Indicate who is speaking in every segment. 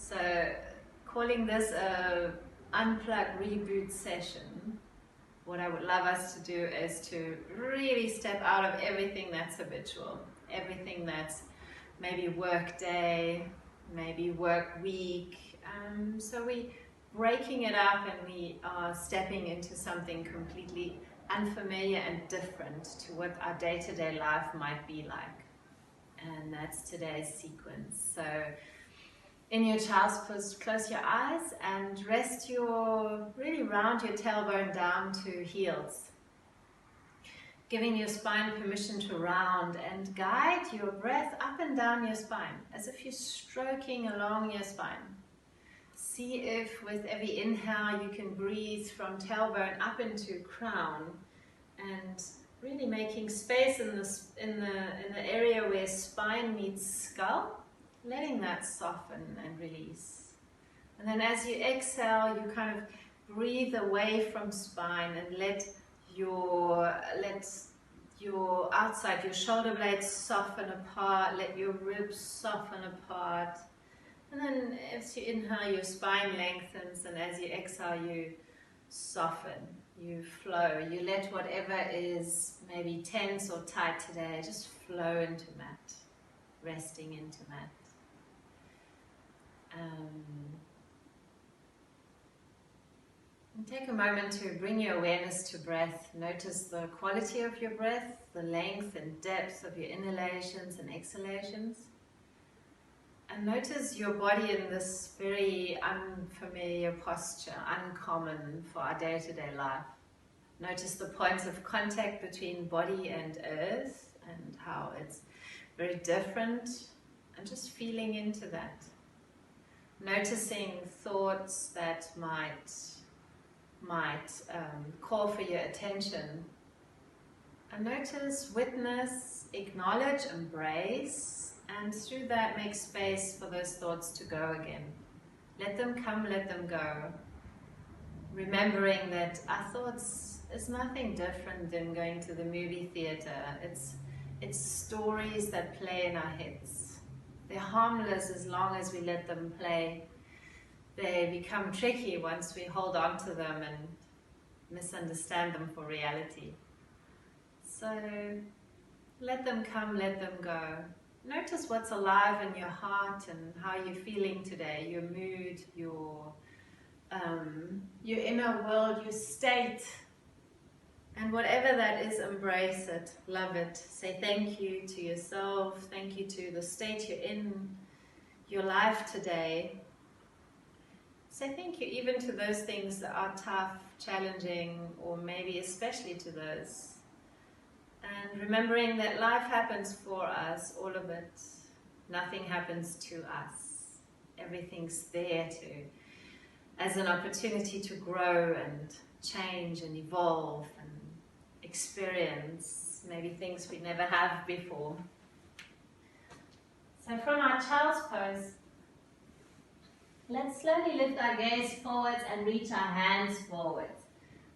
Speaker 1: So, calling this a Unplug Reboot session, what I would love us to do is to really step out of everything that's habitual, everything that's maybe work day, maybe work week. So we breaking it up and we are stepping into something completely unfamiliar and different to what our day-to-day life might be like. And that's today's sequence. So in your child's pose, close your eyes and rest really round your tailbone down to heels. Giving your spine permission to round and guide your breath up and down your spine as if you're stroking along your spine. See if with every inhale you can breathe from tailbone up into crown and really making space in the area where spine meets skull, letting that soften and release. And then as you exhale, you kind of breathe away from spine and let your outside, your shoulder blades soften apart, let your ribs soften apart. And then as you inhale, your spine lengthens, and as you exhale, you soften, you flow, you let whatever is maybe tense or tight today just flow into mat, resting into mat. And take a moment to bring your awareness to breath. Notice the quality of your breath, the length and depth of your inhalations and exhalations. And notice your body in this very unfamiliar posture, uncommon for our day-to-day life. Notice the points of contact between body and earth and how it's very different, and just feeling into that. Noticing thoughts that might call for your attention. And notice, witness, acknowledge, embrace, and through that make space for those thoughts to go again. Let them come, let them go. Remembering that our thoughts is nothing different than going to the movie theater. It's stories that play in our heads. They're harmless as long as we let them play. They become tricky once we hold on to them and misunderstand them for reality. So let them come, let them go. Notice what's alive in your heart and how you're feeling today, your mood, your inner world, your state. And whatever that is, embrace it, love it. Say thank you to yourself, thank you to the state you're in, your life today. Say thank you even to those things that are tough, challenging, or maybe especially to those. And remembering that life happens for us, all of it. Nothing happens to us. Everything's there as an opportunity to grow and change and evolve and experience maybe things we never have before. So from our child's pose, let's slowly lift our gaze forwards and reach our hands forwards.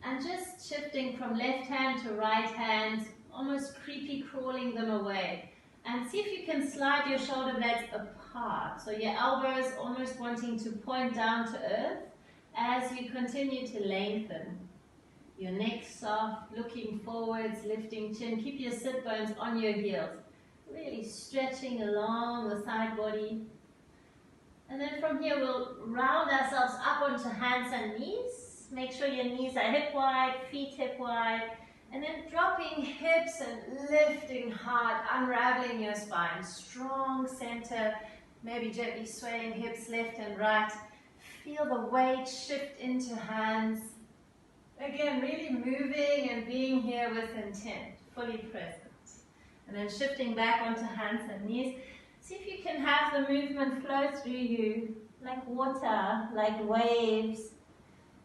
Speaker 1: And just shifting from left hand to right hand, almost creepy crawling them away. And see if you can slide your shoulder blades apart. So your elbows almost wanting to point down to earth as you continue to lengthen. Your neck soft, looking forwards, lifting chin. Keep your sit bones on your heels. Really stretching along the side body. And then from here we'll round ourselves up onto hands and knees. Make sure your knees are hip wide, feet hip wide. And then dropping hips and lifting hard, unraveling your spine. Strong center, maybe gently swaying hips left and right. Feel the weight shift into hands. Again, really moving and being here with intent, fully present. And then shifting back onto hands and knees. See if you can have the movement flow through you like water, like waves.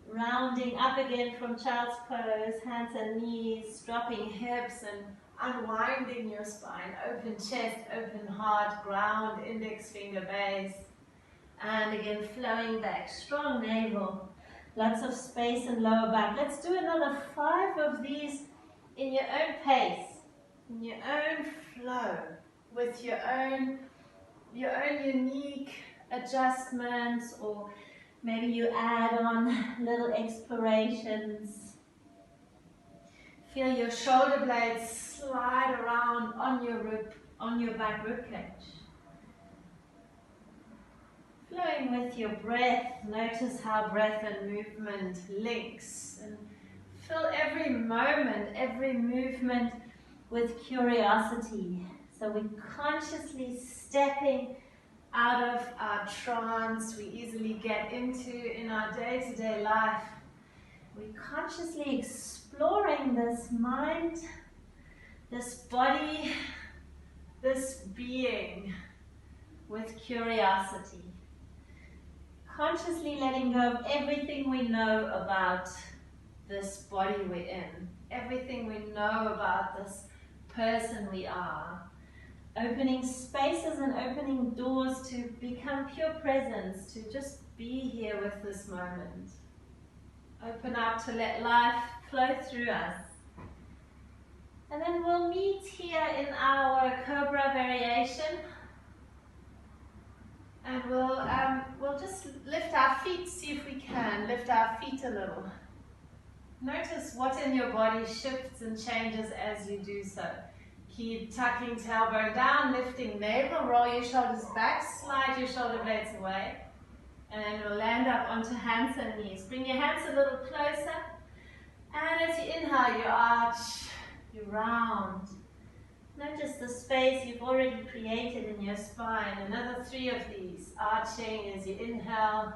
Speaker 1: Rounding up again from child's pose, hands and knees, dropping hips and unwinding your spine. Open chest, open heart, ground, index finger base. And again, flowing back, strong navel, lots of space and lower back. Let's do another 5 of these in your own pace, in your own flow, with your own unique adjustments, or maybe you add on little explorations. Feel your shoulder blades slide around on your back ribcage. Flowing with your breath, notice how breath and movement links, and fill every moment, every movement with curiosity. So we're consciously stepping out of our trance we easily get into in our day-to-day life. We're consciously exploring this mind, this body, this being with curiosity. Consciously letting go of everything we know about this body we're in, everything we know about this person we are. Opening spaces and opening doors to become pure presence, to just be here with this moment. Open up to let life flow through us. And then we'll meet here in our Cobra variation. And we'll just lift our feet, see if we can lift our feet a little. Notice what in your body shifts and changes as you do so. Keep tucking tailbone down, lifting navel, roll your shoulders back, slide your shoulder blades away. And we'll land up onto hands and knees. Bring your hands a little closer. And as you inhale, you arch, you round. Notice the space you've already created in your spine. Another 3 of these. Arching as you inhale,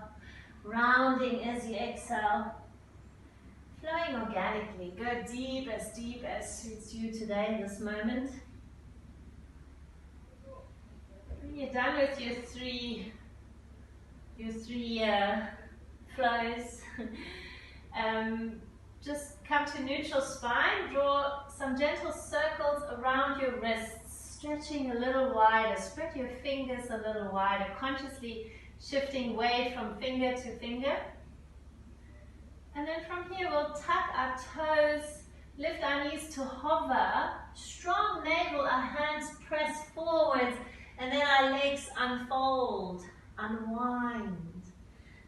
Speaker 1: rounding as you exhale. Flowing organically. Go deep as suits you today in this moment. When you're done with your three flows, just come to neutral spine. Draw some gentle circles around your wrists, stretching a little wider. Spread your fingers a little wider, consciously shifting weight from finger to finger. And then from here we'll tuck our toes, lift our knees to hover, strong navel, our hands press forwards, and then our legs unfold, unwind.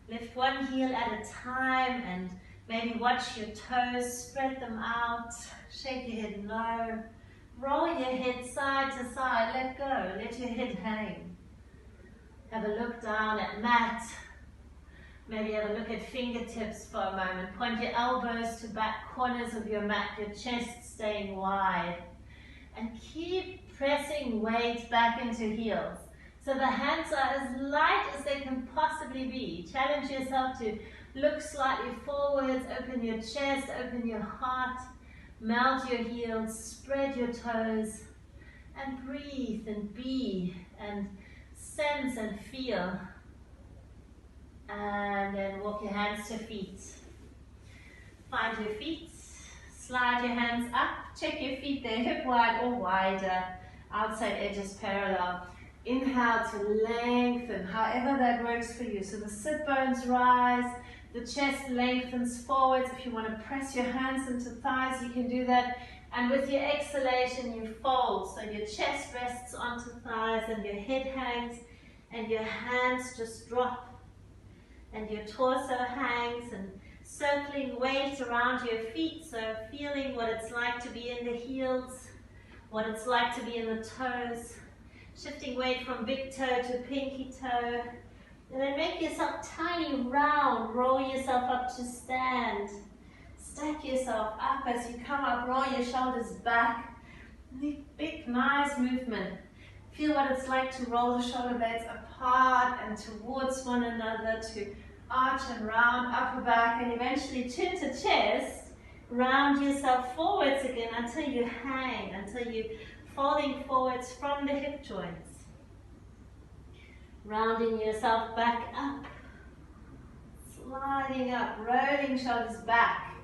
Speaker 1: Lift one heel at a time and maybe watch your toes, spread them out, shake your head low, roll your head side to side, let go, let your head hang. Have a look down at mat. Maybe have a look at fingertips for a moment. Point your elbows to back corners of your mat, your chest staying wide. And keep pressing weight back into heels. So the hands are as light as they can possibly be. Challenge yourself to look slightly forwards, open your chest, open your heart, melt your heels, spread your toes, and breathe and be and sense and feel. And then walk your hands to feet. Find your feet, slide your hands up, check your feet, they're hip wide or wider, outside edges parallel. Inhale to lengthen, however that works for you. So the sit bones rise, the chest lengthens forwards. If you want to press your hands into thighs, you can do that. And with your exhalation, you fold. So your chest rests onto thighs and your head hangs and your hands just drop. And your torso hangs and circling weight around your feet. So feeling what it's like to be in the heels, what it's like to be in the toes. Shifting weight from big toe to pinky toe. And then make yourself tiny round. Roll yourself up to stand. Stack yourself up as you come up. Roll your shoulders back. Big, nice movement. Feel what it's like to roll the shoulder blades apart and towards one another, to arch and round, upper back, and eventually chin to chest. Round yourself forwards again until you hang, until you're folding forwards from the hip joints. Rounding yourself back up. Sliding up, rolling shoulders back.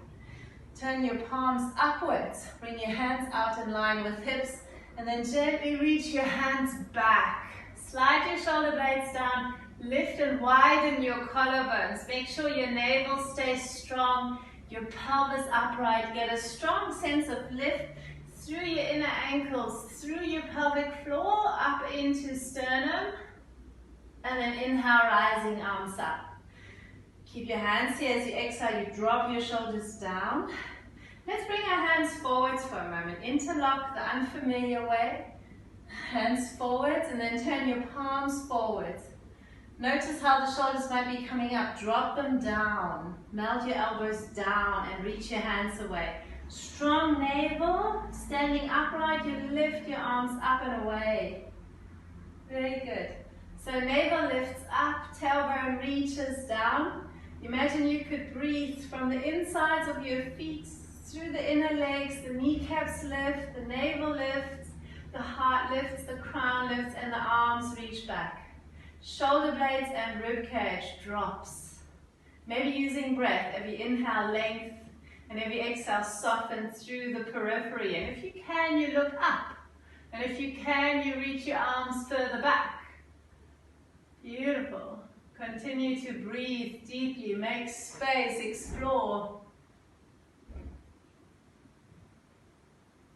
Speaker 1: Turn your palms upwards. Bring your hands out in line with hips. And then gently reach your hands back. Slide your shoulder blades down. Lift and widen your collarbones. Make sure your navel stays strong. Your pelvis upright. Get a strong sense of lift through your inner ankles, through your pelvic floor, up into sternum.
Speaker 2: And then inhale, rising arms up. Keep your hands here. As you exhale, you drop your shoulders down. Let's bring our hands forwards for a moment. Interlock the unfamiliar way. Hands forwards and then turn your palms forwards. Notice how the shoulders might be coming up. Drop them down. Melt your elbows down and reach your hands away. Strong navel. Standing upright, you lift your arms up and away. Very good. So navel lifts up, tailbone reaches down. Imagine you could breathe from the insides of your feet through the inner legs. The kneecaps lift, the navel lifts, the heart lifts, the crown lifts, and the arms reach back. Shoulder blades and rib cage drops. Maybe using breath. Every inhale, length, and every exhale, soften through the periphery. And if you can, you look up. And if you can, you reach your arms further back. Beautiful. Continue to breathe deeply. Make space. Explore.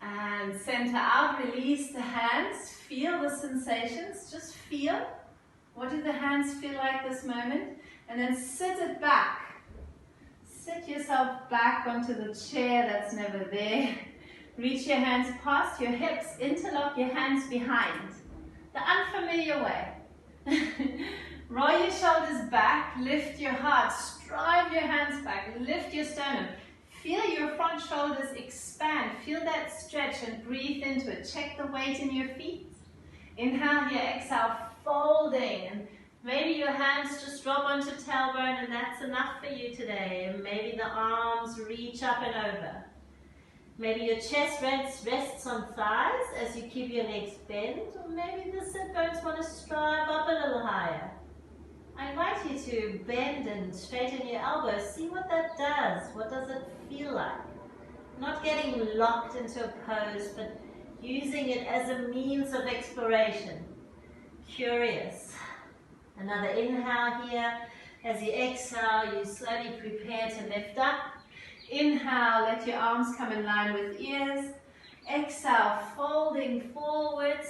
Speaker 2: And center out. Release the hands. Feel the sensations. Just feel. What do the hands feel like this moment? And then sit it back. Sit yourself back onto the chair that's never there. Reach your hands past your hips. Interlock your hands behind. The unfamiliar way. Roll your shoulders back. Lift your heart. Drive your hands back. Lift your sternum. Feel your front shoulders expand. Feel that stretch and breathe into it. Check the weight in your feet. Inhale here. Exhale. Folding, and maybe your hands just drop onto tailbone and that's enough for you today. And maybe the arms reach up and over. Maybe your chest rests on thighs as you keep your legs bent, or maybe the sit bones want to strive up a little higher. I invite you to bend and straighten your elbows. See what that does. What does it feel like? Not getting locked into a pose, but using it as a means of exploration. Curious. Another inhale here. As you exhale, you slowly prepare to lift up. Inhale, let your arms come in line with ears. Exhale, folding forwards,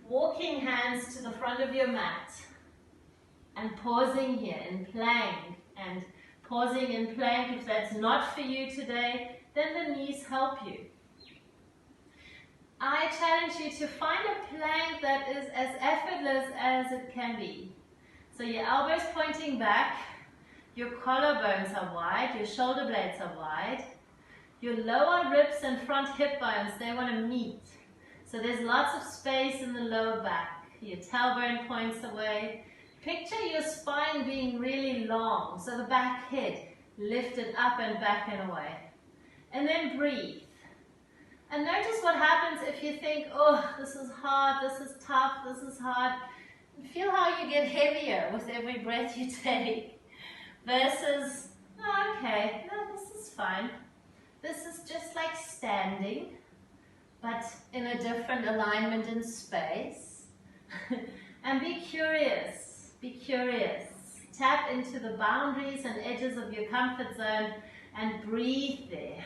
Speaker 2: walking hands to the front of your mat. And pausing here in plank. And pausing in plank. If that's not for you today, then the knees help you. I challenge you to find a plank that is as effortless as it can be. So your elbows pointing back, your collarbones are wide, your shoulder blades are wide, your lower ribs and front hip bones, they want to meet. So there's lots of space in the lower back. Your tailbone points away. Picture your spine being really long, so the back head lifted up and back and away. And then breathe. And notice what happens if you think, oh, this is hard, this is tough, this is hard. Feel how you get heavier with every breath you take. Versus, oh, okay, no, this is fine. This is just like standing, but in a different alignment in space. And be curious, be curious. Tap into the boundaries and edges of your comfort zone and breathe there.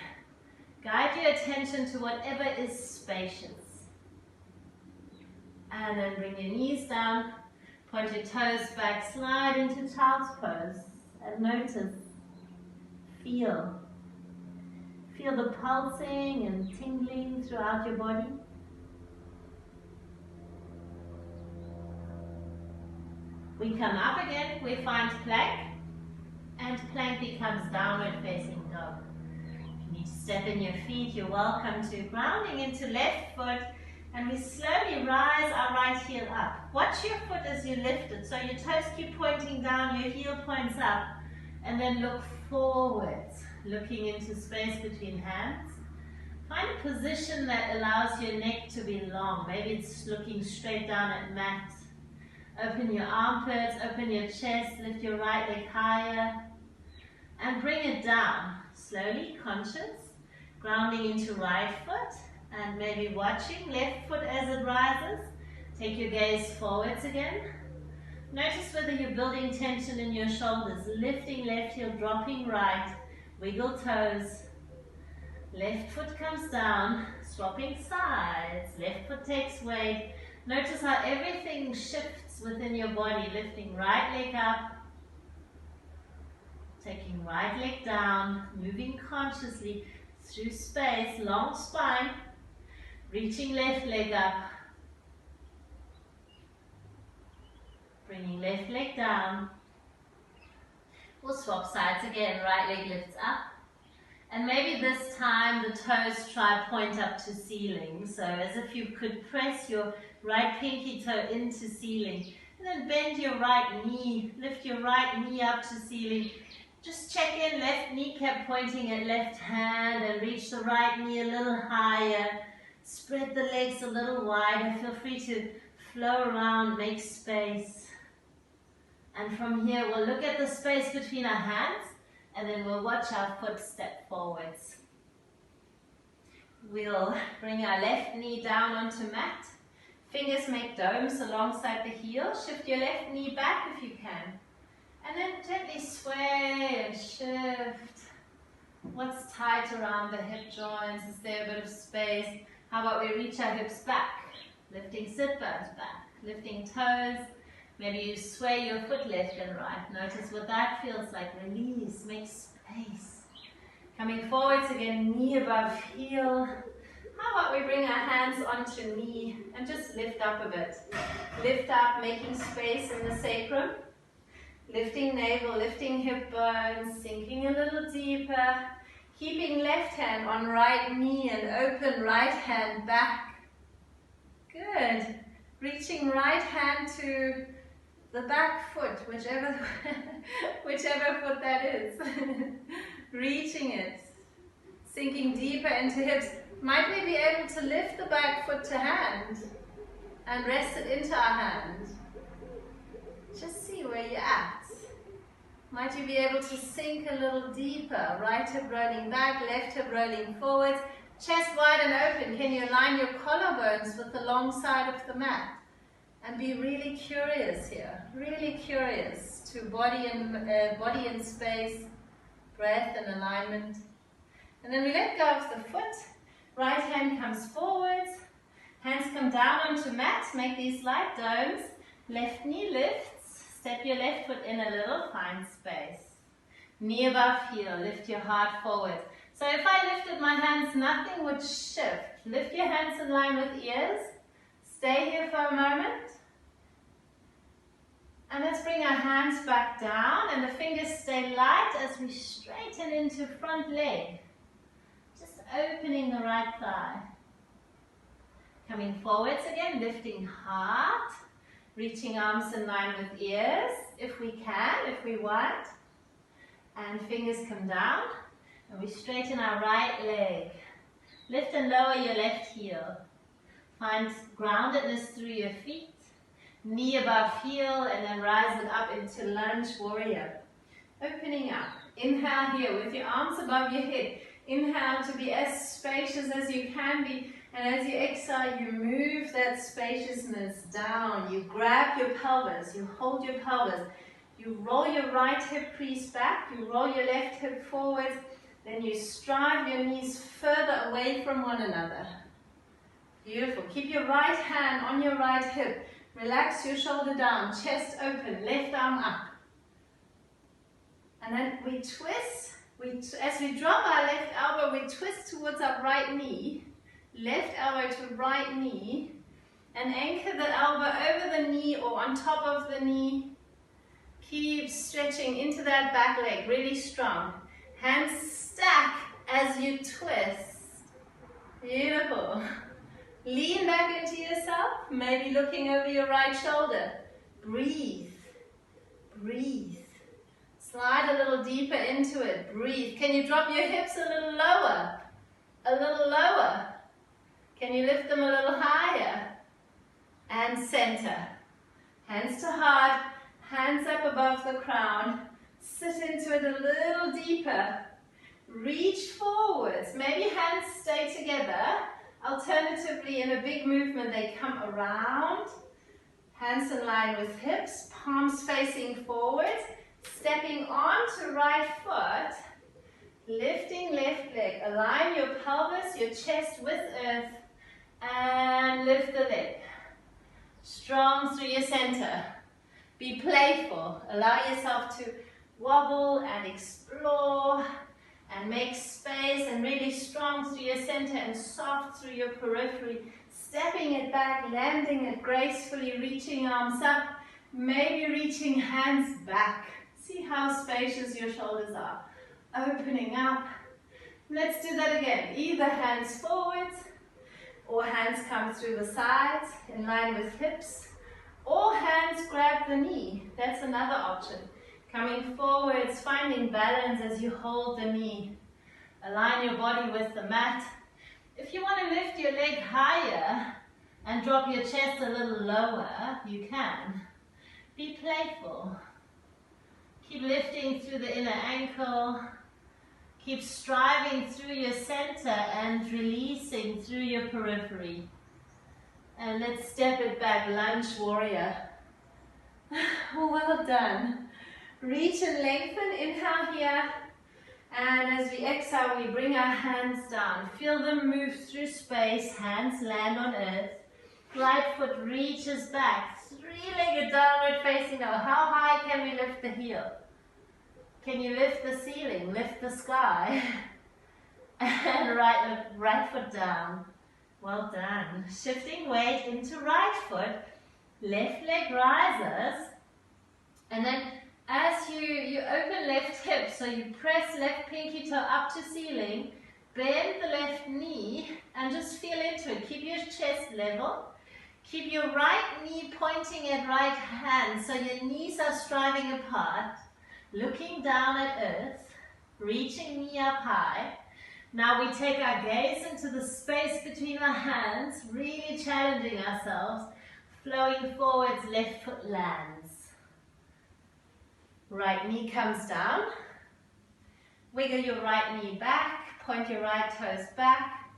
Speaker 2: Guide your attention to whatever is spacious. And then bring your knees down, point your toes back, slide into child's pose. And notice, feel. Feel the pulsing and tingling throughout your body. We come up again, we find plank, and plank becomes downward facing dog. You need to step in your feet, you're welcome to grounding into left foot, and we slowly rise our right heel up. Watch your foot as you lift it, so your toes keep pointing down, your heel points up, and then look forwards, looking into space between hands. Find a position that allows your neck to be long. Maybe it's looking straight down at mat. Open your armpits, open your chest, lift your right leg higher, and bring it down. Slowly, conscious, grounding into right foot, and maybe watching left foot as it rises. Take your gaze forwards again. Notice whether you're building tension in your shoulders, lifting left heel, dropping right, wiggle toes. Left foot comes down, swapping sides, left foot takes weight. Notice how everything shifts
Speaker 1: shifts within your body, lifting right leg up, taking right leg down, moving consciously through space, long spine, reaching left leg up, bringing left leg down. We'll swap sides again, right leg lifts up. And maybe this time the toes try point up to ceiling. So as if you could press your right pinky toe into ceiling. And then bend your right knee, lift your right knee up to ceiling. Just check in, left kneecap pointing at left hand and reach the right knee a little higher. Spread the legs a little wider. Feel free to flow around, make space. And from here, we'll look at the space between our hands and then we'll watch our foot step forwards. We'll bring our left knee down onto mat. Fingers make domes alongside the heel. Shift your left knee back if you can. And then gently sway and shift. What's tight around the hip joints? Is there a bit of space? How about we reach our hips back? Lifting sit bones back. Lifting toes. Maybe you sway your foot left and right. Notice what that feels like. Release. Make space. Coming forwards again, knee above heel. How about we bring our hands onto knee and just lift up a bit. Lift up, making space in the sacrum. Lifting navel, lifting hip bones, sinking a little deeper. Keeping left hand on right knee and open right hand back. Good. Reaching right hand to the back foot, whichever foot that is. Reaching it. Sinking deeper into hips. Might we be able to lift the back foot to hand and rest it into our hand? Just see where you're at. Might you be able to sink a little deeper? Right hip rolling back, left hip rolling forward. Chest wide and open. Can you align your collarbones with the long side of the mat? And be really curious here. Really curious to body and space, breath and alignment. And then we let go of the foot. Right hand comes forwards. Hands come down onto mat. Make these light domes. Left knee lifts. Step your left foot in a little. Find space. Knee above heel. Lift your heart forward. So if I lifted my hands, nothing would shift. Lift your hands in line with ears. Stay here for a moment. And let's bring our hands back down and the fingers stay light as we straighten into front leg. Just opening the right thigh. Coming forwards again, lifting heart. Reaching arms in line with ears, if we can, if we want. And fingers come down. And we straighten our right leg. Lift and lower your left heel. Find groundedness through your feet. Knee above heel and then rise it up into lunge warrior. Opening up. Inhale here with your arms above your head. Inhale to be as spacious as you can be. And as you exhale, you move that spaciousness down. You grab your pelvis. You hold your pelvis. You roll your right hip crease back. You roll your left hip forward. Then you stride your knees further away from one another. Beautiful. Keep your right hand on your right hip. Relax your shoulder down. Chest open. Left arm up. And then we twist. As we drop our left elbow, we twist towards our right knee. Left elbow to right knee. And anchor the elbow over the knee or on top of the knee. Keep stretching into that back leg. Really strong. Hands stack as you twist. Beautiful. Lean back into yourself, maybe looking over your right shoulder. Breathe. Breathe. Slide a little deeper into it. Breathe. Can you drop your hips a little lower? A little lower. Can you lift them a little higher? And center. Hands to heart. Hands up above the crown. Sit into it a little deeper. Reach forwards. Maybe hands stay together. Alternatively, in a big movement, they come around. Hands in line with hips. Palms facing forward. Stepping onto right foot. Lifting left leg. Align your pelvis, your chest with earth. And lift the leg. Strong through your center.
Speaker 2: Be playful. Allow yourself to wobble and explore and make space, and really strong through your center and soft through your periphery. Stepping it back, landing it gracefully, reaching arms up, maybe reaching hands back. See how spacious your shoulders are. Opening up. Let's do that again. Either hands forward, or hands come through the sides in line with hips, or hands grab the knee. That's another option. Coming forwards, finding balance as you hold the knee. Align your body with the mat. If you want to lift your leg higher and drop your chest a little lower, you can. Be playful. Keep lifting through the inner ankle. Keep striving through your center and releasing through your periphery. And let's step it back, lunge warrior. Well done. Reach and lengthen, inhale here. And as we exhale, we bring our hands down. Feel them move through space, hands land on earth. Right foot reaches back, three-legged downward facing dog. How high can we lift the heel? Can you lift the ceiling, lift the sky? And right foot down. Well done. Shifting weight into right foot, left leg rises, and then as you open left hip, so you press left pinky toe up to ceiling, bend the left knee and just feel into it. Keep your chest level. Keep your right knee pointing at right hand, so your knees are striving apart. Looking down at earth, reaching knee up high. Now we take our gaze into the space between our hands, really challenging ourselves. Flowing forwards, left foot lands. Right knee comes down. Wiggle your right knee back, point your right toes back.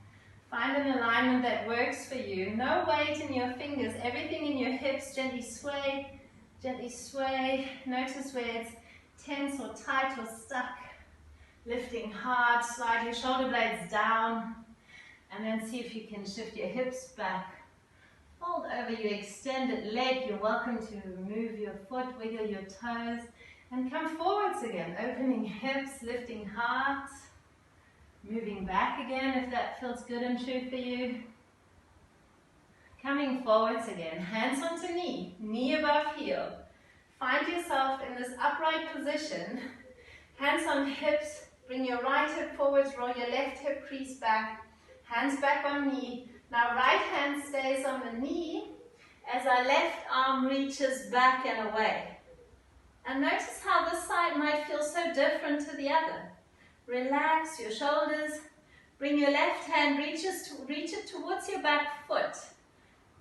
Speaker 2: Find an alignment that works for you. No weight in your fingers, everything in your hips. Gently sway, gently sway. Notice where it's tense or tight or stuck. Lifting hard, slide your shoulder blades down. And then see if you can shift your hips back. Fold over your extended leg. You're welcome to move your foot, wiggle your toes. And come forwards again, opening hips, lifting heart, moving back again if that feels good and true for you. Coming forwards again, hands onto knee, knee above heel. Find yourself in this upright position, hands on hips, bring your right hip forwards, roll your left hip crease back, hands back on knee. Now right hand stays on the knee as our left arm reaches back and away. And notice how this side might feel so different to the other. Relax your shoulders. Bring your left hand, reach it towards your back foot.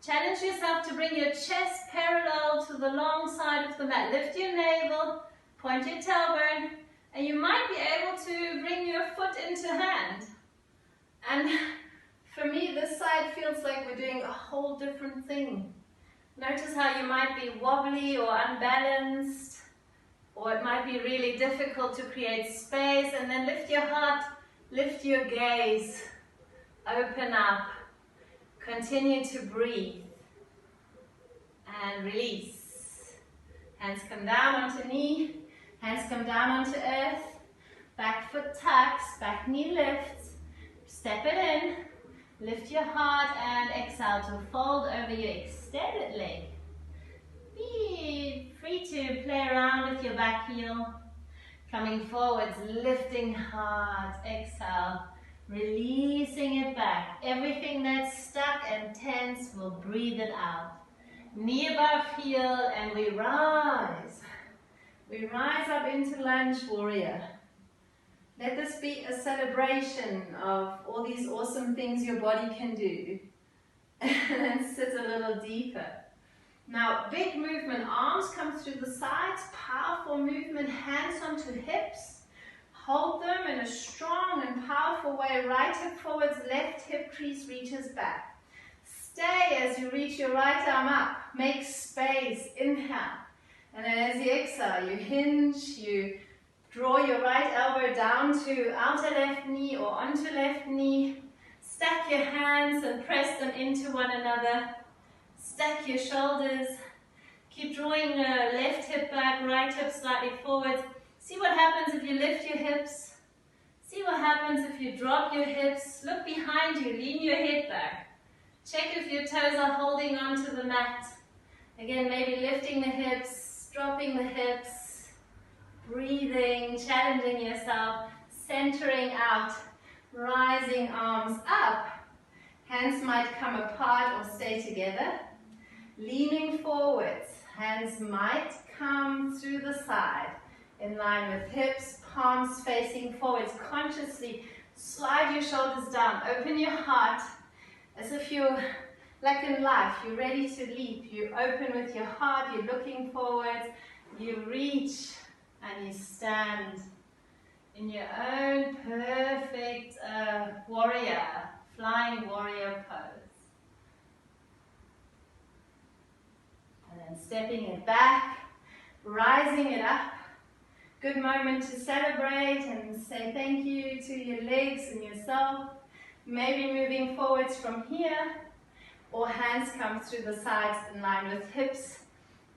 Speaker 2: Challenge yourself to bring your chest parallel to the long side of the mat. Lift your navel, point your tailbone, and you might be able to bring your foot into hand. And for me, this side feels like we're doing a whole different thing. Notice how you might be wobbly or unbalanced. Or it might be really difficult to create space, and then lift your heart, lift your gaze, open up, continue to breathe, and release. Hands come down onto knee, hands come down onto earth, back foot tucks, back knee lifts, step it in, lift your heart and exhale to fold over your extended leg. Be free to play around with your back heel. Coming forwards, lifting hard, exhale, releasing it back. Everything that's stuck and tense, we'll breathe it out. Knee above heel, and we rise. We rise up into lunge warrior. Let this be a celebration of all these awesome things your body can do. And then sit a little deeper. Now, big movement, arms come through the sides, powerful movement, hands onto hips. Hold them in a strong and powerful way, right hip forwards, left hip crease reaches back. Stay as you reach your right arm up, make space, inhale. And then as you exhale, you hinge, you draw your right elbow down to outer left knee or onto left knee. Stack your hands and press them into one another. Stack your shoulders,
Speaker 1: Keep drawing left hip back, right hip slightly forward. See what happens if you lift your hips. See what happens if you drop your hips. Look behind you, lean your head back. Check if your toes are holding onto the mat. Again, maybe lifting the hips, dropping the hips, breathing, challenging yourself, centering out, rising arms up. Hands might come apart or stay together. Leaning forwards, hands might come through the side, in line with hips, palms facing forwards. Consciously slide your shoulders down, open your heart, as if you're, like in life, you're ready to leap. You open with your heart, you're looking forwards, you reach, and you stand in your own perfect warrior, flying warrior pose. And then stepping it back, rising it up. Good moment to celebrate and say thank you to your legs and yourself. Maybe moving forwards from here, or hands come through the sides in line with hips,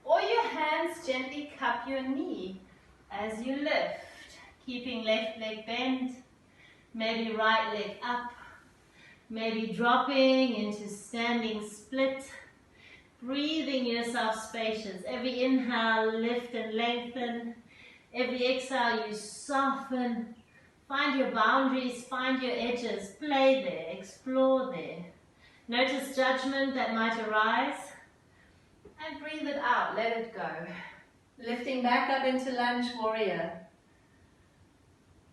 Speaker 1: or your hands gently cup your knee as you lift, keeping left leg bent, maybe right leg up, maybe dropping into standing split. Breathing yourself spacious. Every inhale, lift and lengthen. Every exhale, you soften. Find your boundaries, find your edges. Play there, explore there. Notice judgment that might arise. And breathe it out, let it go. Lifting back up into lunge warrior.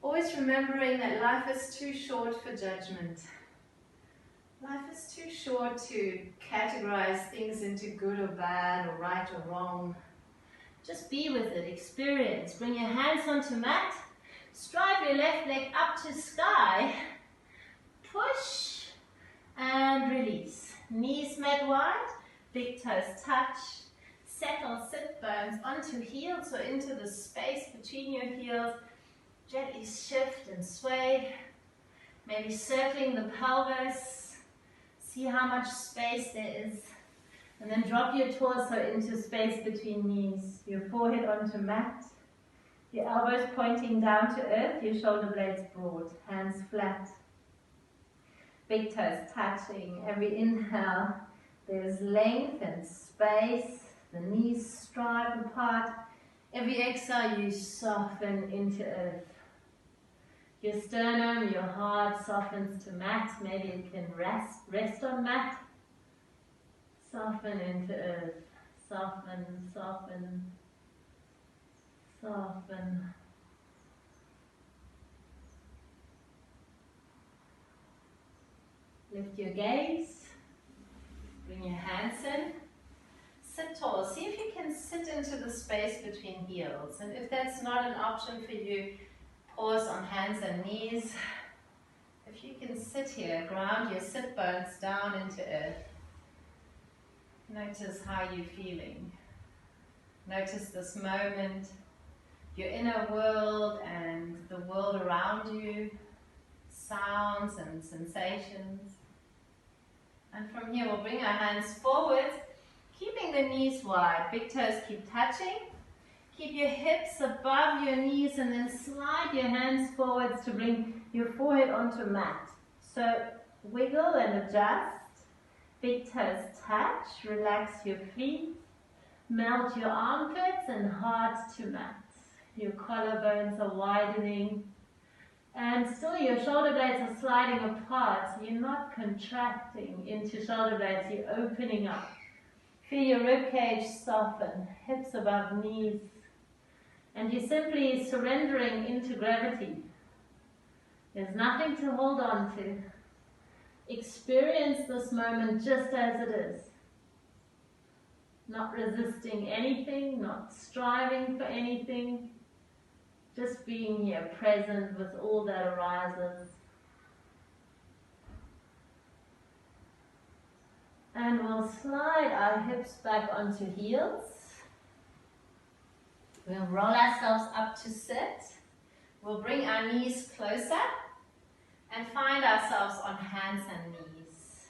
Speaker 1: Always remembering that life is too short for judgment. Life is too short to categorize things into good or bad or right or wrong. Just be with it, experience. Bring your hands onto mat. Strive your left leg up to sky. Push and release. Knees mat wide, big toes touch. Settle sit bones onto heels or into the space between your heels. Gently shift and sway. Maybe circling the pelvis. See how much space there is. And then drop your torso into space between knees. Your forehead onto mat. Your elbows pointing down to earth. Your shoulder blades broad. Hands flat. Big toes touching. Every inhale, there's length and space. The knees strive apart. Every exhale, you soften into earth. Your sternum, your heart softens to mat. Maybe it can rest on mat. Soften into earth. Soften, soften, soften. Lift your gaze. Bring your hands in. Sit tall. See if you can sit into the space between heels. And if that's not an option for you, pause on hands and knees. If you can sit here, ground your sit bones down into earth. Notice how you're feeling. Notice this moment, your inner world and the world around you, sounds and sensations. And from here, we'll bring our hands forward, keeping the knees wide. Big toes keep touching. Keep your hips above your knees and then slide your hands forwards to bring your forehead onto mat. So wiggle and adjust. Big toes touch. Relax your feet. Melt your armpits and heart to mat. Your collarbones are widening. And still your shoulder blades are sliding apart. So you're not contracting into shoulder blades. You're opening up. Feel your ribcage soften. Hips above knees. And you're simply surrendering into gravity. There's nothing to hold on to. Experience this moment just as it is. Not resisting anything, not striving for anything. Just being here, present with all that arises. And we'll slide our hips back onto heels. We'll roll ourselves up to sit. We'll bring our knees closer and find ourselves on hands and knees.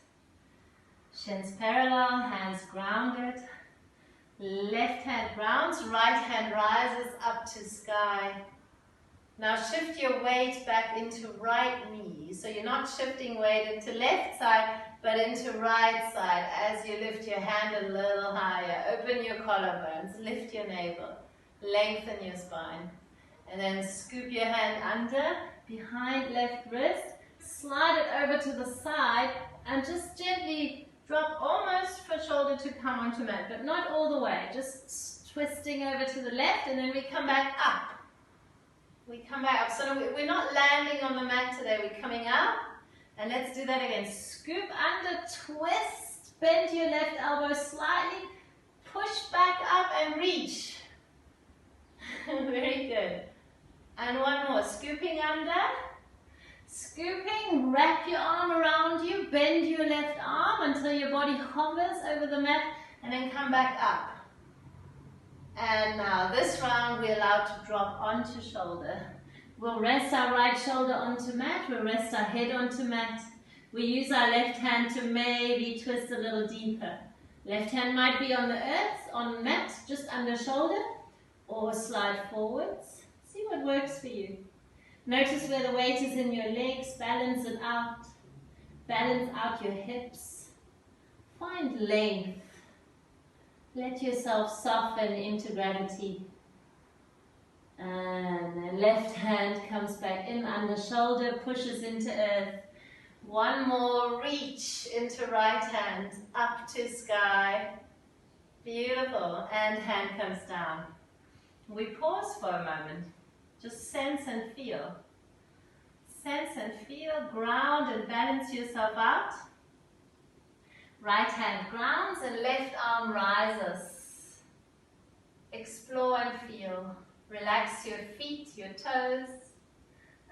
Speaker 1: Shins parallel, hands grounded. Left hand grounds, right hand rises up to sky. Now shift your weight back into right knee. So you're not shifting weight into left side, but into right side as you lift your hand a little higher. Open your collarbones, lift your navel, lengthen your spine. And then scoop your hand under, behind left wrist, slide it over to the side, and just gently drop almost for shoulder to come onto mat, but not all the way. Just twisting over to the left, and then we come back up. We come back up. So we're not landing on the mat today. We're coming up. And let's do that again. Scoop under, twist, bend your left elbow slightly, push back up and reach. Very good. And one more. Scooping under. Scooping, wrap your arm around you, bend your left arm until your body hovers over the mat, and then come back up. And now this round we're allowed to drop onto shoulder. We'll rest our right shoulder onto mat, we'll rest our head onto mat. We use our left hand to maybe twist a little deeper. Left hand might be on the earth, on mat, just under shoulder, or slide forwards. See what works for you. Notice where the weight is in your legs, balance it out. Balance out your hips. Find length. Let yourself soften into gravity. And then left hand comes back in under shoulder, pushes into earth. One more, reach into right hand, up to sky. Beautiful. And hand comes down. We pause for a moment. Just sense and feel. Sense and feel, ground and balance yourself out. Right hand grounds and left arm rises. Explore and feel. Relax your feet, your toes.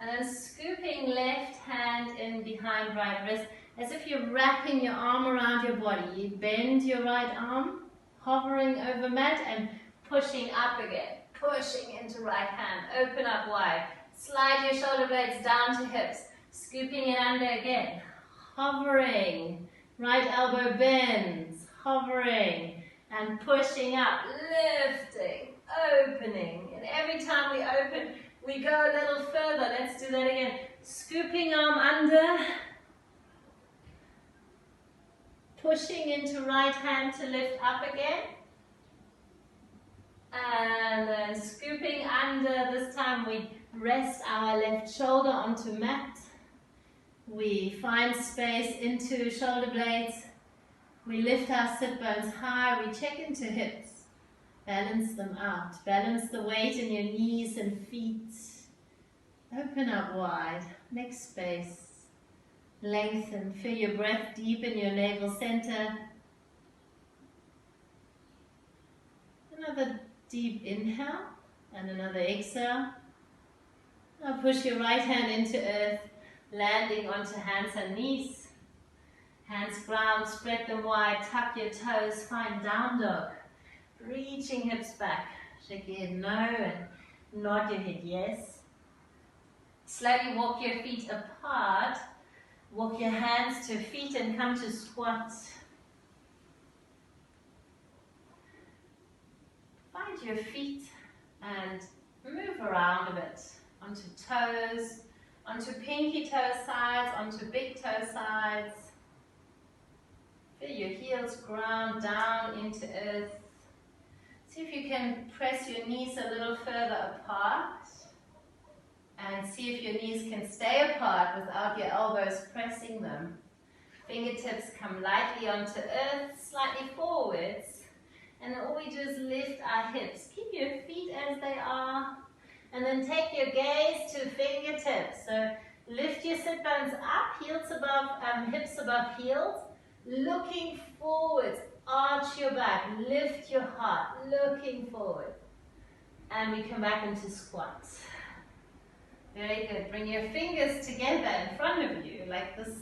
Speaker 1: And then scooping left hand in behind right wrist as if you're wrapping your arm around your body. You bend your right arm, hovering over mat and pushing up again. Pushing into right hand, open up wide. Slide your shoulder blades down to hips. Scooping it under again. Hovering. Right elbow bends. Hovering. And pushing up. Lifting. Opening. And every time we open, we go a little further. Let's do that again. Scooping arm under. Pushing into right hand to lift up again. And then scooping under. This time we rest our left shoulder onto mat. We find space into shoulder blades. We lift our sit bones high. We check into hips. Balance them out. Balance the weight in your knees and feet. Open up wide. Make space. Lengthen. Feel your breath deep in your navel center. Another deep inhale and another exhale. Now push your right hand into earth, landing onto hands and knees. Hands ground, spread them wide, tuck your toes, find down dog. Reaching hips back. Shake your head no and nod your head yes. Slowly walk your feet apart. Walk your hands to feet and come to squat. Find your feet and move around a bit. Onto toes, onto pinky toe sides, onto big toe sides. Feel your heels ground down into earth. See if you can press your knees a little further apart. And see if your knees can stay apart without your elbows pressing them. Fingertips come lightly onto earth, slightly forwards. And then all we do is lift our hips. Keep your feet as they are. And then take your gaze to fingertips. So lift your sit bones up, heels above, hips above heels. Looking forwards. Arch your back. Lift your heart. Looking forward. And we come back into squat. Very good. Bring your fingers together in front of you like this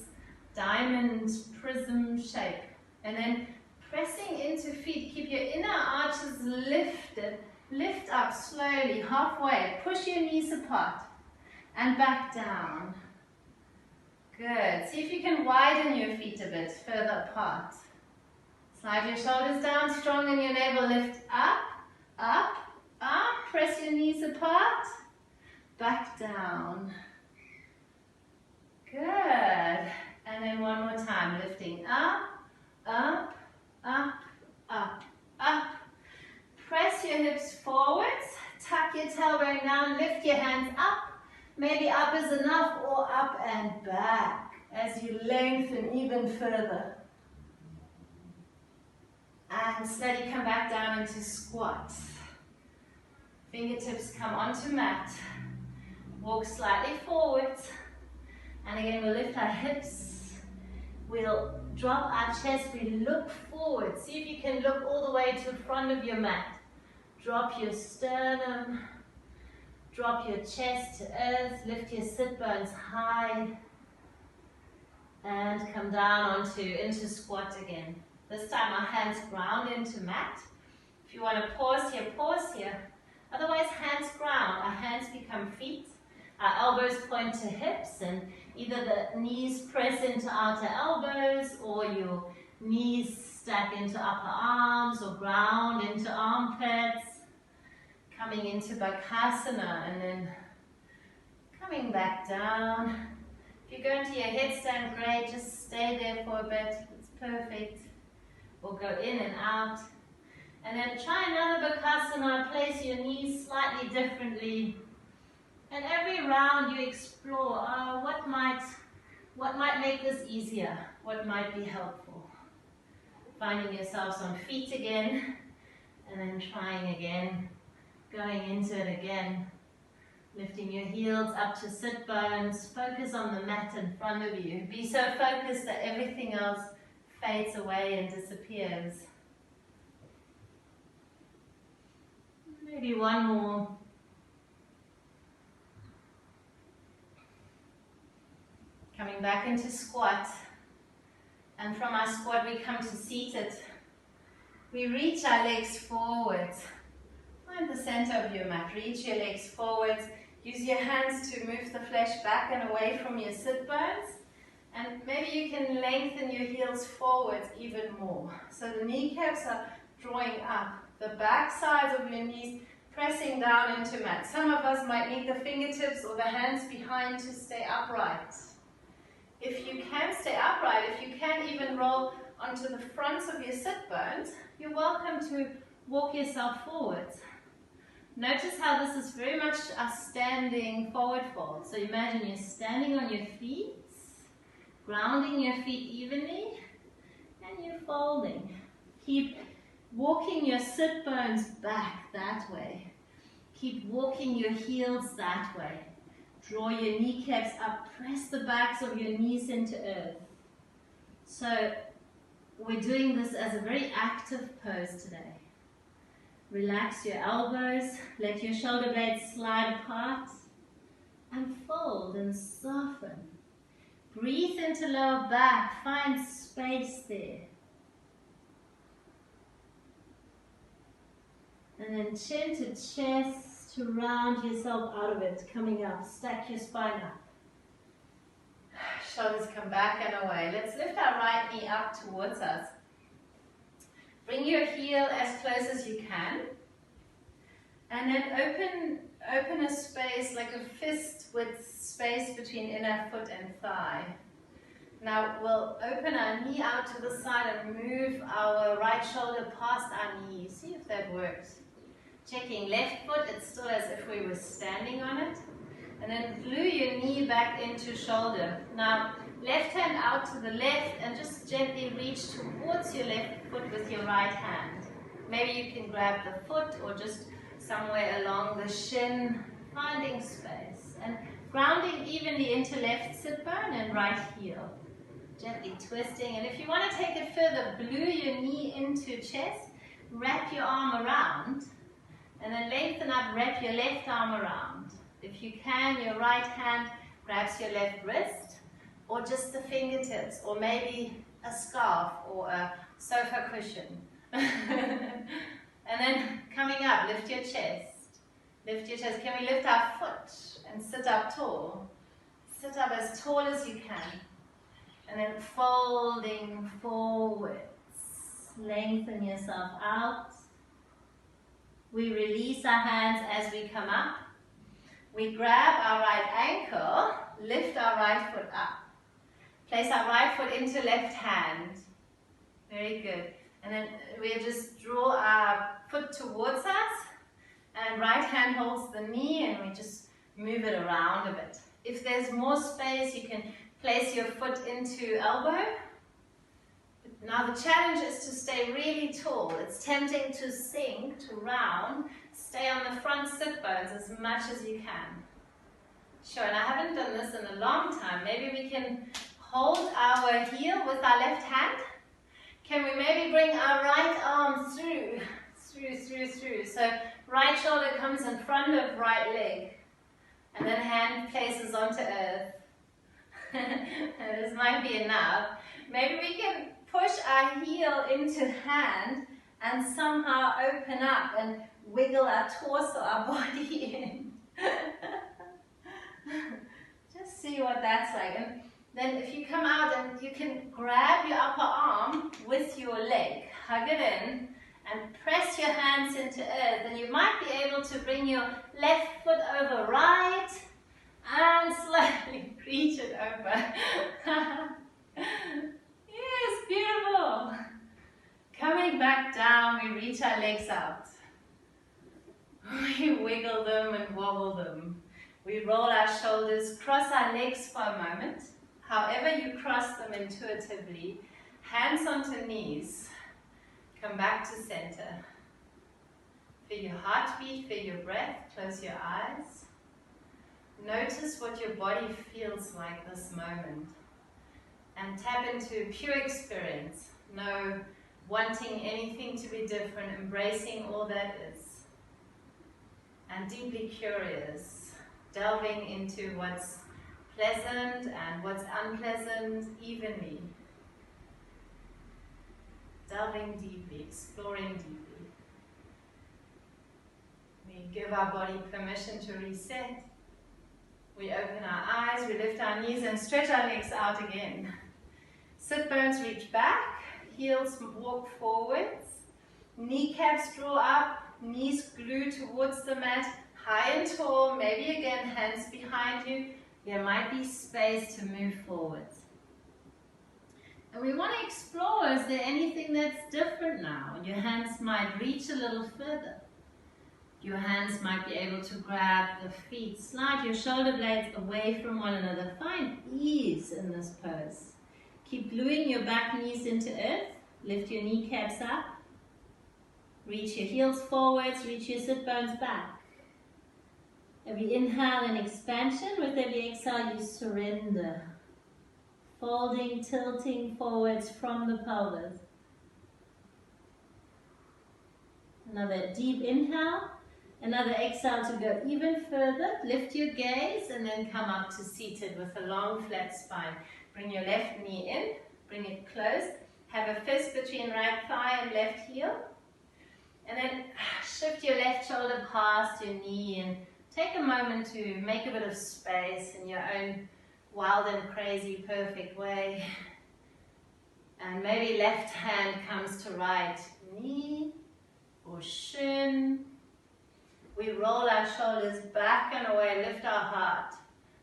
Speaker 1: diamond prism shape. And then pressing into feet. Keep your inner arches lifted. Lift up slowly, halfway. Push your knees apart. And back down. Good. See if you can widen your feet a bit further apart.
Speaker 2: Slide your shoulders down, strong in your navel, lift up, up, up. Press your knees apart, back down. Good. And then one more time, lifting up, up, up, up, up. Press your hips forwards, tuck your tailbone down, lift your hands up. Maybe up is enough, or up and back as you lengthen even further. And slowly come back down into squat. Fingertips come onto mat. Walk slightly forwards. And again, we'll lift our hips. We'll drop our chest. We look forward. See if you can look all the way to the front of your mat. Drop your sternum. Drop your chest to earth. Lift your sit bones high. And come down into squat again. This time our hands ground into mat. If you want to pause here, pause here. Otherwise, hands ground. Our hands become feet. Our elbows point to hips, and either the knees press into outer elbows, or your knees stack into upper arms, or ground into armpits. Coming into Bakasana, and then coming back down. If you go into your headstand, great. Just stay there for a bit. It's perfect. Or go in and out. And then try another Bakasana. Place your knees slightly differently. And every round you explore, what might make this easier? What might be helpful? Finding yourselves on feet again, and then trying again, going into it again. Lifting your heels up to sit bones. Focus on the mat in front of you. Be so focused that everything else fades away and disappears. Maybe one more. Coming back into squat. And from our squat we come to seated. We reach our legs forwards. Find the center of your mat. Reach your legs forwards. Use your hands to move the flesh back and away from your sit bones. And maybe you can lengthen your heels forwards even more. So the kneecaps are drawing up. The back sides of your knees pressing down into mat. Some of us might need the fingertips or the hands behind to stay upright. If you can stay upright, if you can even roll onto the fronts of your sit bones, you're welcome to walk yourself forwards. Notice how this is very much a standing forward fold. So imagine you're standing on your feet, grounding your feet evenly, and you're folding. Keep walking your sit bones back that way. Keep walking your heels that way. Draw your kneecaps up, press the backs of your knees into earth. So we're doing this as a very active pose today. Relax your elbows, let your shoulder blades slide apart, and fold and soften. Breathe into lower back, find space there. And then chin to chest to round yourself out of it, coming up. Stack your spine up. Shoulders come back and away. Let's lift our right knee up towards us. Bring your heel as close as you can. And then open a space like a fist with space between inner foot and thigh. Now we'll open our knee out to the side and move our right shoulder past our knee. See if that works. Checking left foot, it's still as if we were standing on it. And then glue your knee back into shoulder. Now left hand out to the left and just gently reach towards your left foot with your right hand. Maybe you can grab the foot or just somewhere along the shin, finding space. And grounding evenly into left sit bone and right heel. Gently twisting. And if you want to take it further, glue your knee into chest, wrap your arm around, and then lengthen up, wrap your left arm around. If you can, your right hand grabs your left wrist, or just the fingertips, or maybe a scarf or a sofa cushion. And then coming up, lift your chest. Lift your chest. Can we lift our foot and sit up tall? Sit up as tall as you can. And then folding forwards.
Speaker 1: Lengthen yourself out. We release our hands as we come up. We grab our right ankle, lift our right foot up. Place our right foot into left hand. Very good. And then we just draw our foot towards us, and right hand holds the knee, and we just move it around a bit. If there's more space, you can place your foot into elbow. Now the challenge is to stay really tall. It's tempting to sink, to round. Stay on the front sit bones as much as you can. Sure, and I haven't done this in a long time. Maybe we can hold our heel with our left hand. Can we maybe bring our right arm through? So right shoulder comes in front of right leg. And then hand places onto earth. This might be enough. Maybe we can push our heel into hand and somehow open up and wiggle our torso, our body in. Just see what that's like. And then if you come out, and you can grab your upper arm with your leg, hug it in, and press your hands into earth. And you might be able to bring your left foot over right and slightly reach it over. Yes, beautiful. Coming back down, we reach our legs out. We wiggle them and wobble them. We roll our shoulders, cross our legs for a moment. However you cross them intuitively, hands onto knees. Come back to center. Feel your heartbeat, feel your breath, close your eyes. Notice what your body feels like this moment. And tap into pure experience. No wanting anything to be different, embracing all that is. And deeply curious, delving into what's pleasant and what's unpleasant evenly. Delving deeply, exploring deeply. We give our body permission to reset. We open our eyes, we lift our knees and stretch our legs out again. Sit bones reach back, heels walk forwards, kneecaps draw up, knees glue towards the mat, high and tall, maybe again hands behind you. There might be space to move forwards. And we want to explore, is there anything that's different now? Your hands might reach a little further. Your hands might be able to grab the feet, slide your shoulder blades away from one another. Find ease in this pose. Keep gluing your back knees into earth. Lift your kneecaps up. Reach your heels forwards, reach your sit bones back. Every inhale and expansion, with every exhale you surrender. Folding, tilting forwards from the pelvis. Another deep inhale. Another exhale to go even further. Lift your gaze and then come up to seated with a long flat spine. Bring your left knee in, bring it close. Have a fist between right thigh and left heel. And then shift your left shoulder past your knee and take a moment to make a bit of space in your own wild and crazy perfect way. And maybe left hand comes to right knee or shin. We roll our shoulders back and away, lift our heart.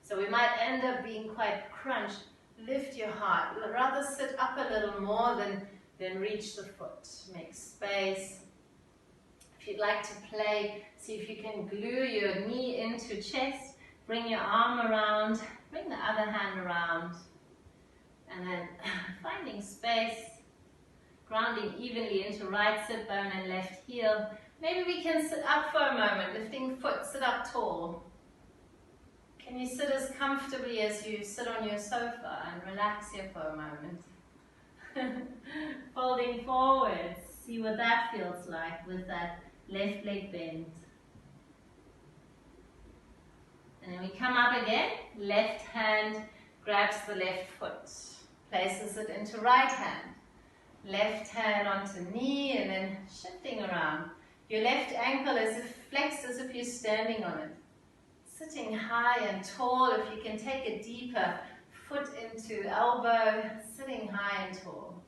Speaker 1: So we might end up being quite crunched. Lift your heart. Rather sit up a little more than reach the foot. Make space. If you'd like to play, see if you can glue your knee into chest. Bring your arm around. Bring the other hand around. And then finding space. Grounding evenly into right sit bone and left heel. Maybe we can sit up for a moment, lifting foot, sit up tall. Can you sit as comfortably as you sit on your sofa and relax here for a moment? Folding forwards, see what that feels like with that left leg bent. And then we come up again, left hand grabs the left foot, places it into right hand. Left hand onto knee and then shifting around. Your left ankle is flexed as if you're standing on it. Sitting high and tall, if you can take a deeper foot into elbow, sitting high and tall.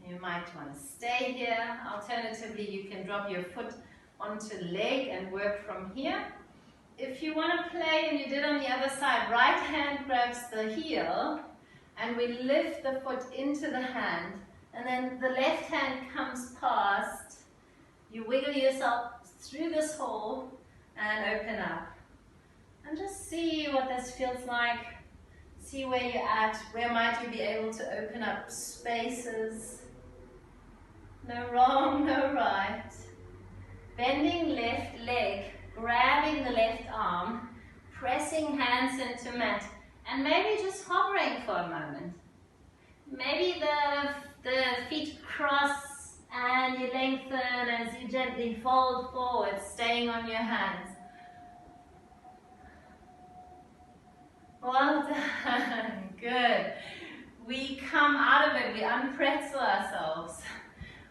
Speaker 2: You might want to stay here. Alternatively, you can drop your foot onto leg and work from here. If you want to play, and you did on the other side, right hand grabs the heel, and we lift the foot into the hand, and then the left hand comes past. You wiggle yourself through this hole and open up. And just see what this feels like. See where you're at. Where might you be able to open up spaces? No wrong, no right. Bending left leg, grabbing the left arm, pressing hands into mat, and maybe just hovering for a moment. Maybe the feet cross and you lengthen as you gently fold forward, staying on your hands. Well done, good. We come out of it, we unpretzel ourselves.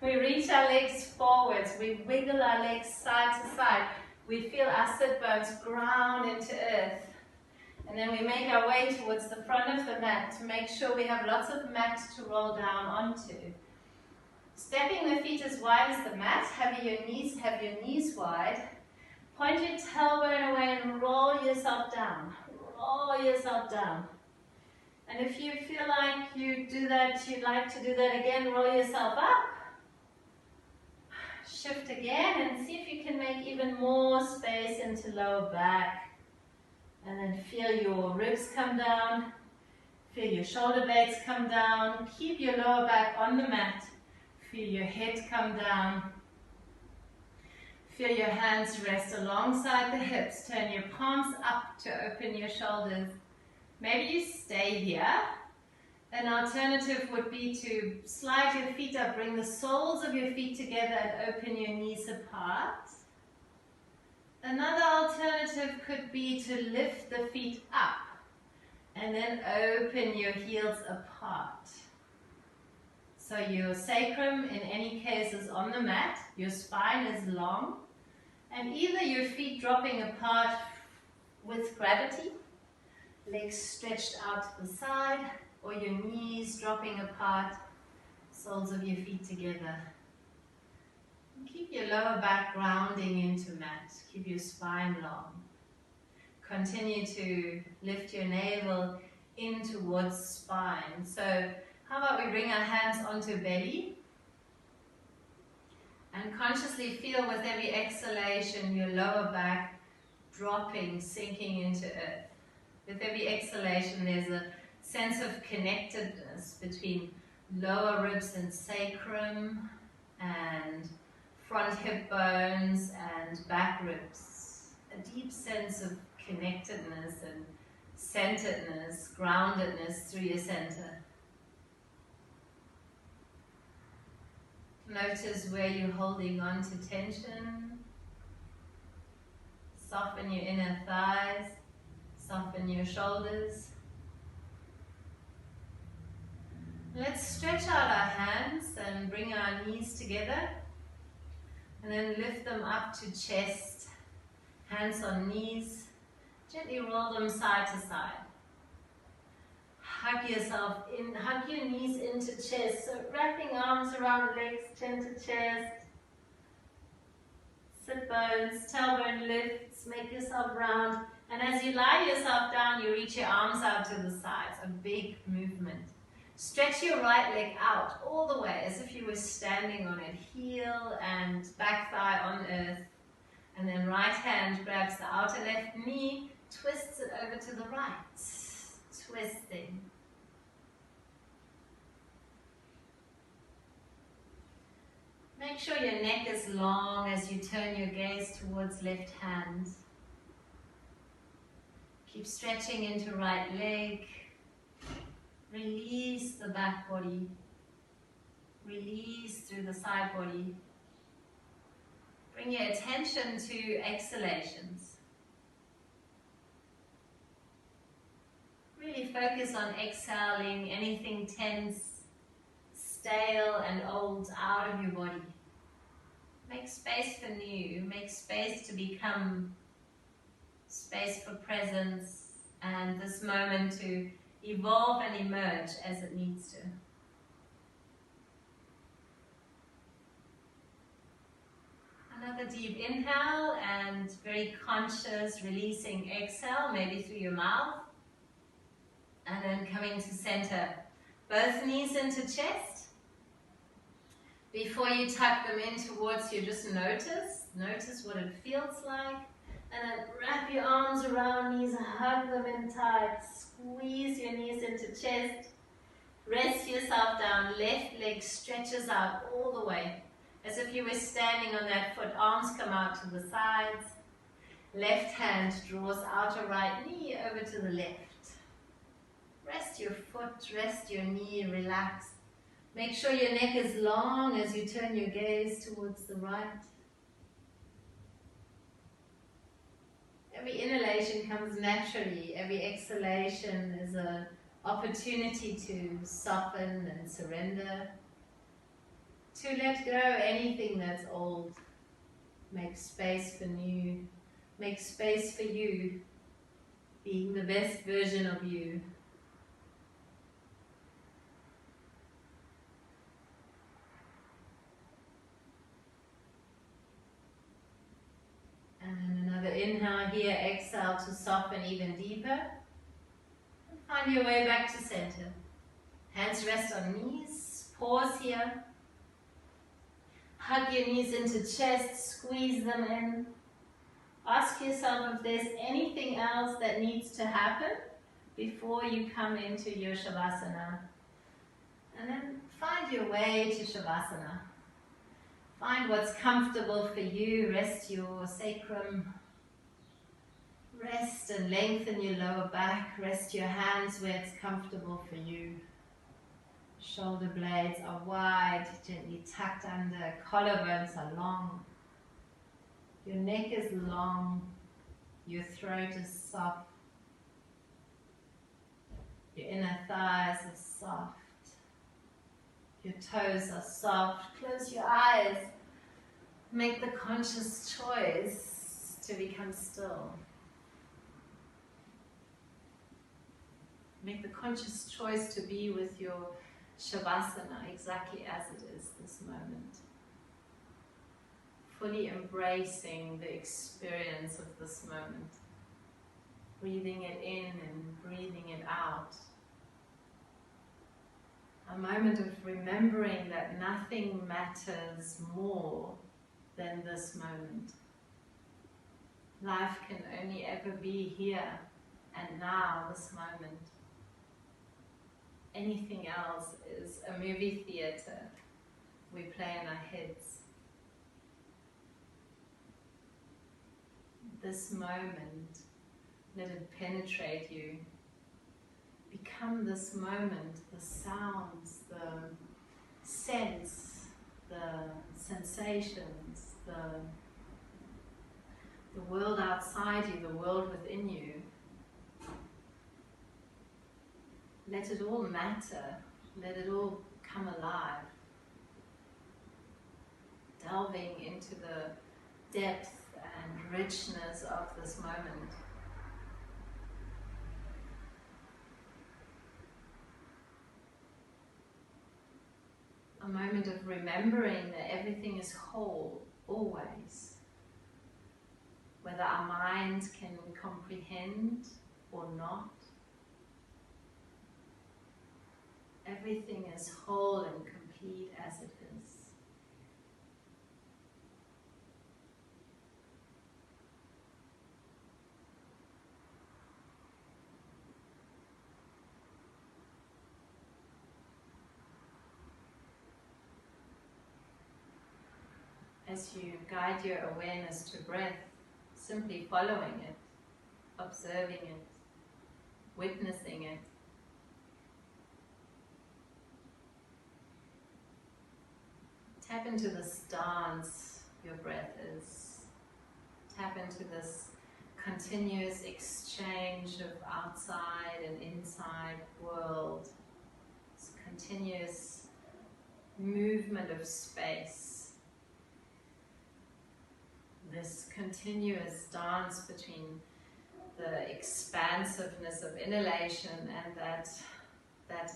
Speaker 2: We reach our legs forwards, we wiggle our legs side to side. We feel our sit bones ground into earth. And then we make our way towards the front of the mat to make sure we have lots of mat to roll down onto. Stepping the feet as wide as the mat, have your knees wide. Point your tailbone away and roll yourself down. Roll yourself down. And if you feel like you do that, you'd like to do that again, roll yourself up. Shift again and see if you can make even more space into lower back. And then feel your ribs come down. Feel your shoulder blades come down. Keep your lower back on the mat. Feel your head come down. Feel your hands rest alongside the hips. Turn your palms up to open your shoulders. Maybe you stay here. An alternative would be to slide your feet up, bring the soles of your feet together and open your knees apart. Another alternative could be to lift the feet up and then open your heels apart. So your sacrum in any case is on the mat, your spine is long, and either your feet dropping apart with gravity, legs stretched out to the side, or your knees dropping apart, soles of your feet together. And keep your lower back grounding into mat. Keep your spine long. Continue to lift your navel in towards spine. So how about we bring our hands onto belly and consciously feel with every exhalation your lower back dropping, sinking into earth. With every exhalation there's a sense of connectedness between lower ribs and sacrum and front hip bones and back ribs. A deep sense of connectedness and centeredness, groundedness through your center. Notice where you're holding on to tension. Soften your inner thighs, soften your shoulders. Let's stretch out our hands and bring our knees together and then lift them up to chest, hands on knees, gently roll them side to side. Hug yourself in, hug your knees into chest, so wrapping arms around legs, chin to chest, sit bones, tailbone lifts, make yourself round, and as you lie yourself down, you reach your arms out to the sides, a big movement. Stretch your right leg out all the way as if you were standing on it, heel and back thigh on earth, and then right hand grabs the outer left knee, twists it over to the right, twisting. Make sure your neck is long as you turn your gaze towards left hand. Keep stretching into right leg. Release the back body. Release through the side body. Bring your attention to exhalations. Really focus on exhaling anything tense, stale and old out of your body. Make space for new. Make space to become space for presence and this moment to evolve and emerge as it needs to.
Speaker 1: Another deep inhale and very conscious releasing exhale, maybe through your mouth. And then coming to center. Both knees into chest. Before you tuck them in towards you, just notice what it feels like. And then wrap your arms around knees, hug them in tight. Squeeze your knees into chest. Rest yourself down. Left leg stretches out all the way. As if you were standing on that foot. Arms come out to the sides. Left hand draws outer right knee over to the left. Rest your foot, rest your knee, relax. Make sure your neck is long as you turn your gaze towards the right. Every inhalation comes naturally. Every exhalation is an opportunity to soften and surrender. To let go anything that's old. Make space for new. Make space for you. Being the best version of you. And another inhale here, exhale to soften even deeper. And find your way back to center. Hands rest on knees. Pause here. Hug your knees into chest, squeeze them in. Ask yourself if there's anything else that needs to happen before you come into your Shavasana. And then find your way to Shavasana. Find what's comfortable for you. Rest your sacrum. Rest and lengthen your lower back. Rest your hands where it's comfortable for you. Shoulder blades are wide, gently tucked under. Collarbones are long. Your neck is long. Your throat is soft. Your inner thighs are soft. Your toes are soft. Close your eyes. Make the conscious choice to become still. Make the conscious choice to be with your Shavasana exactly as it is this moment. Fully embracing the experience of this moment. Breathing it in and breathing it out. A moment of remembering that nothing matters more than this moment. Life can only ever be here and now, this moment. Anything else is a movie theater we play in our heads. This moment, let it penetrate you. Become this moment, the sounds, the sense, the sensations, the world outside you, the world within you. Let it all matter. Let it all come alive. Delving into the depth and richness of this moment. A moment of remembering that everything is whole, always. Whether our minds can comprehend or not. Everything is whole and complete as it is. As you guide your awareness to breath, simply following it, observing it, witnessing it. Tap into this dance your breath is. Tap into this continuous exchange of outside and inside world. This continuous movement of space. This continuous dance between the expansiveness of inhalation and that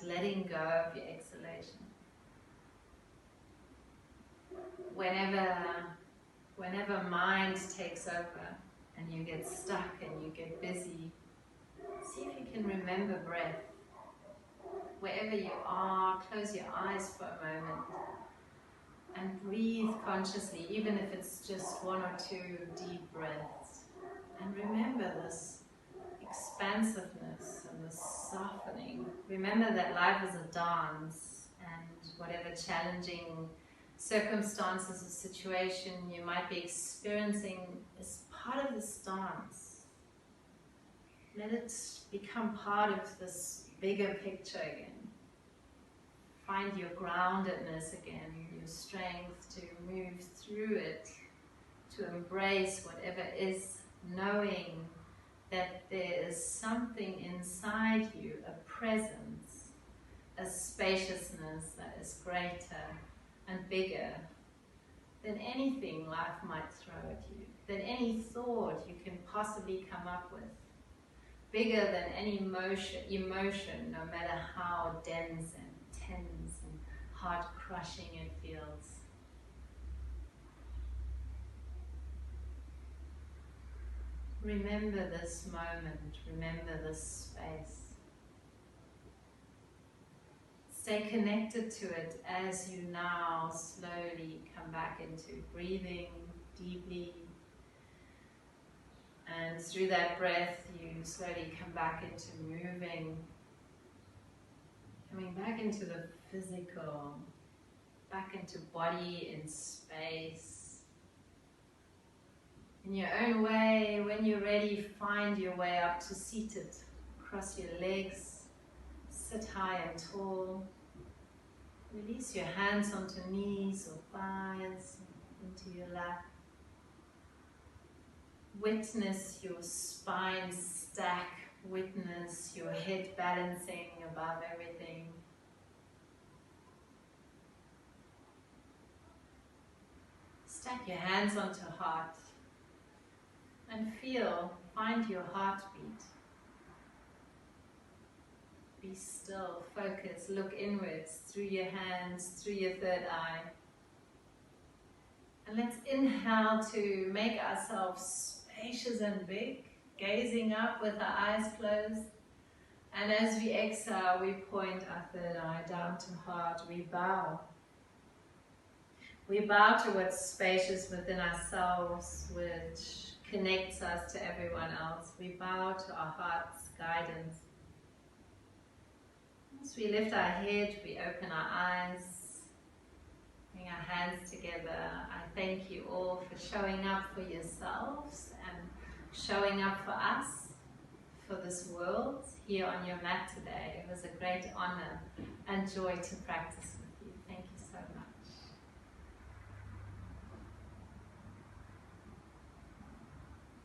Speaker 1: letting go of your exhalation. Whenever
Speaker 2: Whenever mind takes over and you get stuck and you get busy, see if you can remember breath. Wherever you are, close your eyes for a moment and breathe consciously, even if it's just 1 or 2 deep breaths. And remember this expansiveness and this softening. Remember that life is a dance, and whatever challenging circumstances or situation you might be experiencing is part of this dance. Let it become part of this bigger picture again. Find your groundedness again, your strength to move through it, to embrace whatever is, knowing that there is something inside you, a presence, a spaciousness that is greater and bigger than anything life might throw at you, than any thought you can possibly come up with, bigger than any emotion, no matter how dense and tense and heart-crushing it feels. Remember this moment, remember this space. Stay connected to it as you now slowly come back into breathing deeply. And through that breath, you slowly come back into moving. Coming back into the physical, back into body in space. In your own way, when you're ready, find your way up to seated. Cross your legs, sit high and tall. Release your hands onto knees or thighs, into your lap. Witness your spine stack. Witness your head balancing above everything. Stack your hands onto heart and feel, find your heartbeat. Be still, focus, look inwards through your hands, through your third eye. And let's inhale to make ourselves spacious and big, gazing up with our eyes closed. And as we exhale, we point our third eye down to heart. We bow. We bow to what's spacious within ourselves, which connects us to everyone else. We bow to our heart's guidance. As we lift our head, we open our eyes, bring our hands together. I thank you all for showing up for yourselves and showing up for us, for this world, here on your mat today. It was a great honor and joy to practice with.